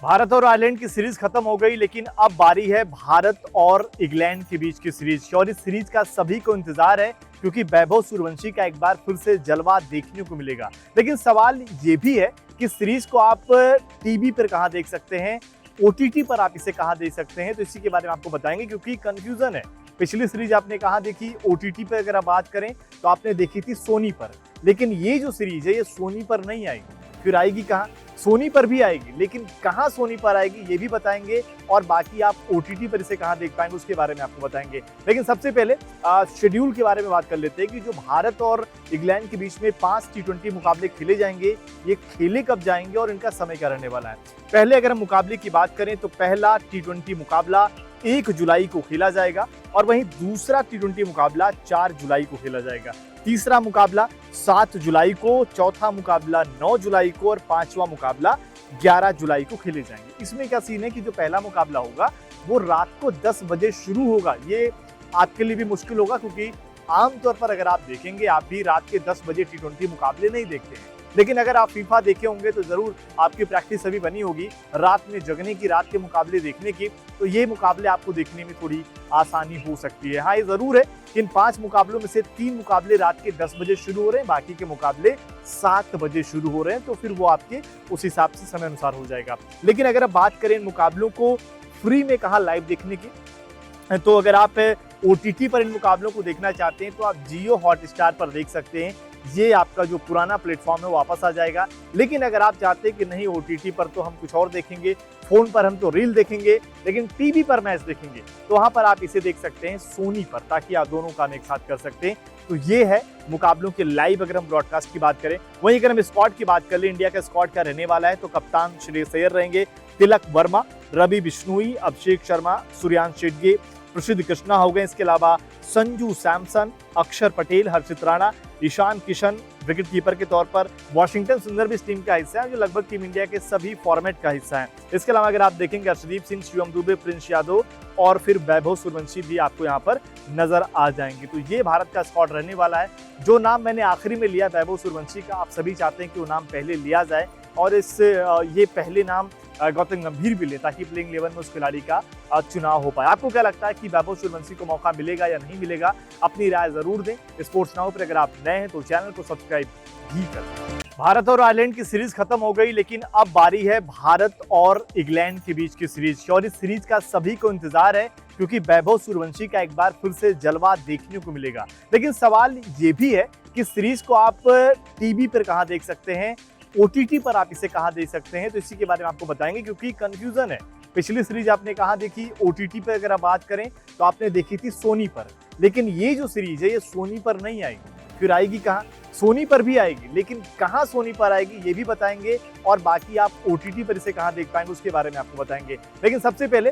भारत और आयरलैंड की सीरीज खत्म हो गई, लेकिन अब बारी है भारत और इंग्लैंड के बीच की सीरीज की। और इस सीरीज का सभी को इंतजार है क्योंकि वैभव सूर्यवंशी का एक बार फिर से जलवा देखने को मिलेगा। लेकिन सवाल ये भी है कि सीरीज को आप टीवी पर कहां देख सकते हैं, ओटीटी पर आप इसे कहां देख सकते हैं, तो इसी के बारे में आपको बताएंगे क्योंकि कंफ्यूजन है। पिछली सीरीज आपने कहां देखी, ओटीटी पर अगर आप बात करें तो आपने देखी थी सोनी पर, लेकिन ये जो सीरीज है ये सोनी पर नहीं आएगी। फिर आएगी कहां? सोनी पर भी आएगी, लेकिन कहां सोनी पर आएगी ये भी बताएंगे, और बाकी आप ओटीटी पर इसे कहां देख पाएंगे उसके बारे में आपको बताएंगे। लेकिन सबसे पहले शेड्यूल के बारे में बात कर लेते हैं कि जो भारत और इंग्लैंड के बीच में 5 टी20 मुकाबले खेले जाएंगे, ये खेले कब जाएंगे और इनका समय क्या रहने वाला है। पहले अगर हम मुकाबले की बात करें तो पहला टी20 मुकाबला 1 जुलाई को खेला जाएगा, और वहीं दूसरा टी20 मुकाबला 4 जुलाई को खेला जाएगा। तीसरा मुकाबला 7 जुलाई को, चौथा मुकाबला 9 जुलाई को और पांचवा मुकाबला 11 जुलाई को खेले जाएंगे। इसमें क्या सीन है कि जो पहला मुकाबला होगा वो रात को 10 बजे शुरू होगा। ये आपके लिए भी मुश्किल होगा क्योंकि आमतौर पर अगर आप देखेंगे, आप भी रात के 10 बजे टी20 मुकाबले नहीं देखते हैं। लेकिन अगर आप फीफा देखे होंगे तो जरूर आपकी प्रैक्टिस अभी बनी होगी रात में जगने की, रात के मुकाबले देखने की, तो ये मुकाबले आपको देखने में थोड़ी आसानी हो सकती है। हाँ, ये जरूर है कि इन 5 मुकाबलों में से 3 मुकाबले रात के 10 बजे शुरू हो रहे हैं, बाकी के मुकाबले 7 बजे शुरू हो रहे हैं, तो फिर वो आपके उस हिसाब से समय अनुसार हो जाएगा। लेकिन अगर आप बात करें इन मुकाबलों को फ्री में कहाँ लाइव देखने की, तो अगर आप ओटीटी पर इन मुकाबलों को देखना चाहते हैं तो आप जियो हॉटस्टार पर देख सकते हैं। ये आपका जो पुराना प्लेटफॉर्म है वो वापस आ जाएगा। लेकिन अगर आप चाहते हैं कि नहीं, ओटीटी पर तो हम कुछ और देखेंगे, फोन पर हम तो रील देखेंगे, लेकिन टीवी पर मैच देखेंगे, तो वहां पर आप इसे देख सकते हैं सोनी पर, ताकि आप दोनों काम एक साथ कर सकते हैं। तो ये है मुकाबलों के लाइव अगर हम ब्रॉडकास्ट की बात करें। वहीं अगर हम स्क्वाड की बात कर ले, इंडिया का स्क्वाड क्या रहने वाला है, तो कप्तान श्रेयस अय्यर रहेंगे, तिलक वर्मा, रवि बिश्नोई, अभिषेक शर्मा, सूर्यांश शेट्ये, प्रसिद्ध कृष्णा हो गए। इसके अलावा संजू सैमसन, अक्षर पटेल, हर्षित राणा, ईशान किशन विकेट कीपर के तौर पर, वॉशिंगटन सुंदर भी इस टीम का हिस्सा है जो लगभग टीम इंडिया के सभी फॉर्मेट का हिस्सा है। इसके अलावा अगर आप देखेंगे अर्शदीप सिंह, शिवम दुबे, प्रिंस यादव और फिर वैभव सूर्यवंशी भी आपको यहाँ पर नजर आ जाएंगे। तो ये भारत का स्क्वाड रहने वाला है। जो नाम मैंने आखिरी में लिया वैभव सूर्यवंशी का, आप सभी चाहते हैं कि वो नाम पहले लिया जाए और ये पहले नाम गौतम गंभीर भी ले, ताकि प्लेइंग 11 में उस खिलाड़ी का चुनाव हो पाए। आपको क्या लगता है कि वैभव सूर्यवंशी को मौका मिलेगा या नहीं मिलेगा? अपनी राय जरूर दें। स्पोर्ट्स नाउ पर अगर आप नए हैं तो चैनल को सब्सक्राइब भी करें। भारत और आयरलैंड की सीरीज खत्म हो गई, लेकिन अब बारी है भारत और इंग्लैंड के बीच की सीरीज की। और इस सीरीज का सभी को इंतजार है क्योंकि वैभव सूर्यवंशी का एक बार फिर से जलवा देखने को मिलेगा। लेकिन सवाल ये भी है कि सीरीज को आप टीवी पर कहां देख सकते हैं, ओटीटी पर आप इसे कहां देख सकते हैं, तो इसी के बारे में आपको बताएंगे क्योंकि कंफ्यूजन है। पिछली सीरीज आपने कहां देखी, ओटीटी पर अगर आप बात करें तो आपने देखी थी सोनी पर, लेकिन ये जो सीरीज है ये सोनी पर नहीं आएगी। फिर आएगी कहां? सोनी पर भी आएगी, लेकिन कहां सोनी पर आएगी ये भी बताएंगे, और बाकी आप ओटीटी पर इसे कहां देख पाएंगे उसके बारे में आपको बताएंगे। लेकिन सबसे पहले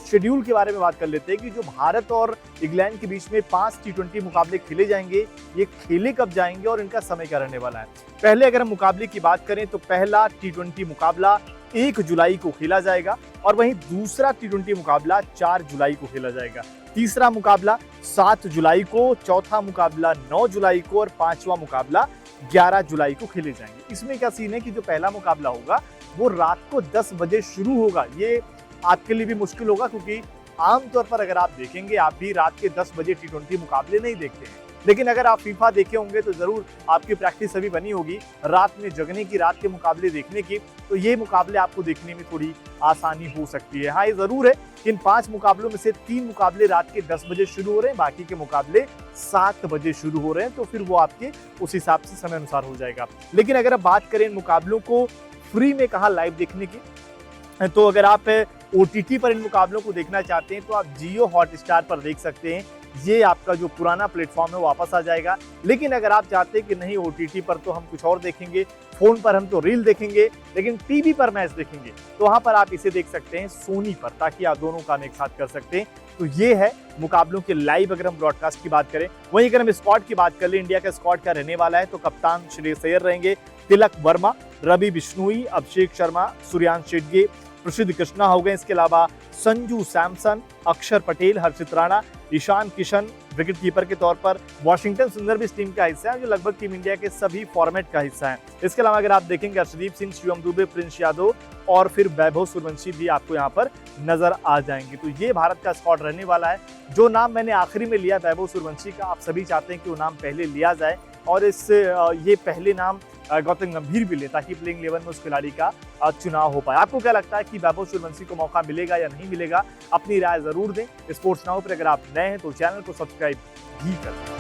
शेड्यूल के बारे में बात कर लेते हैं कि जो भारत और इंग्लैंड के बीच में 5 टी20 मुकाबले खेले जाएंगे, ये खेले कब जाएंगे और इनका समय क्या रहने वाला है। पहले अगर हम मुकाबले की बात करें तो पहला टी20 मुकाबला 1 जुलाई को खेला जाएगा, और वहीं दूसरा टी20 मुकाबला 4 जुलाई को खेला जाएगा। तीसरा मुकाबला 7 जुलाई को, चौथा मुकाबला 9 जुलाई को और पांचवा मुकाबला 11 जुलाई को खेले जाएंगे। इसमें क्या सीन है कि जो पहला मुकाबला होगा वो रात को 10 बजे शुरू होगा। ये आपके लिए भी मुश्किल होगा क्योंकि आमतौर पर अगर आप देखेंगे, आप भी रात के 10 बजे टी20 मुकाबले नहीं देखते हैं। लेकिन अगर आप फीफा देखे होंगे तो जरूर आपकी प्रैक्टिस अभी बनी होगी रात में जगने की, रात के मुकाबले देखने की, तो ये मुकाबले आपको देखने में थोड़ी आसानी हो सकती है। हाँ, ये जरूर है कि इन 5 मुकाबलों में से 3 मुकाबले रात के 10 बजे शुरू हो रहे हैं, बाकी के मुकाबले 7 बजे शुरू हो रहे हैं, तो फिर वो आपके उस हिसाब से समय अनुसार हो जाएगा। लेकिन अगर आप बात करें इन मुकाबलों को फ्री में कहाँ लाइव देखने की, तो अगर आप ओटीटी पर इन मुकाबलों को देखना चाहते हैं तो आप जियो हॉटस्टार पर देख सकते हैं। ये आपका जो पुराना प्लेटफॉर्म है वो वापस आ जाएगा। लेकिन अगर आप चाहते हैं कि नहीं, ओटीटी पर तो हम कुछ और देखेंगे, फोन पर हम तो रील देखेंगे, लेकिन टीवी पर मैच देखेंगे, तो वहां पर आप इसे देख सकते हैं सोनी पर, ताकि आप दोनों काम एक साथ कर सकते हैं। तो ये है मुकाबलों के लाइव अगर हम ब्रॉडकास्ट की बात करें। वहीं अगर हम स्क्वाड की बात कर ले, इंडिया का स्क्वाड क्या रहने वाला है, तो कप्तान श्रेयस अय्यर रहेंगे, तिलक वर्मा, रवि बिश्नोई, अभिषेक शर्मा, सूर्यांश शेट्ये, प्रसिद्ध कृष्णा हो गए। इसके अलावा संजू सैमसन, अक्षर पटेल, हर्षित राणा, ईशान किशन विकेट कीपर के तौर पर वाशिंगटन सुंदर भी इस टीम का हिस्सा है, जो लगभग टीम इंडिया के सभी फॉर्मेट का हिस्सा है। इसके अलावा अगर आप देखेंगे अर्शदीप सिंह, शिवम दुबे, प्रिंस यादव और फिर वैभव सूर्यवंशी भी आपको यहाँ पर नजर आ जाएंगे। तो ये भारत का स्क्वाड रहने वाला है। जो नाम मैंने आखिरी में लिया वैभव सूर्यवंशी का, आप सभी चाहते हैं कि वो नाम पहले लिया जाए और ये पहले नाम गौतम गंभीर भी ले, ताकि प्लेइंग 11 में उस खिलाड़ी का चुनाव हो पाए। आपको क्या लगता है कि वैभव सूर्यवंशी को मौका मिलेगा या नहीं मिलेगा? अपनी राय जरूर दें। स्पोर्ट्स नाउ पर अगर आप नए हैं तो चैनल को सब्सक्राइब भी करें।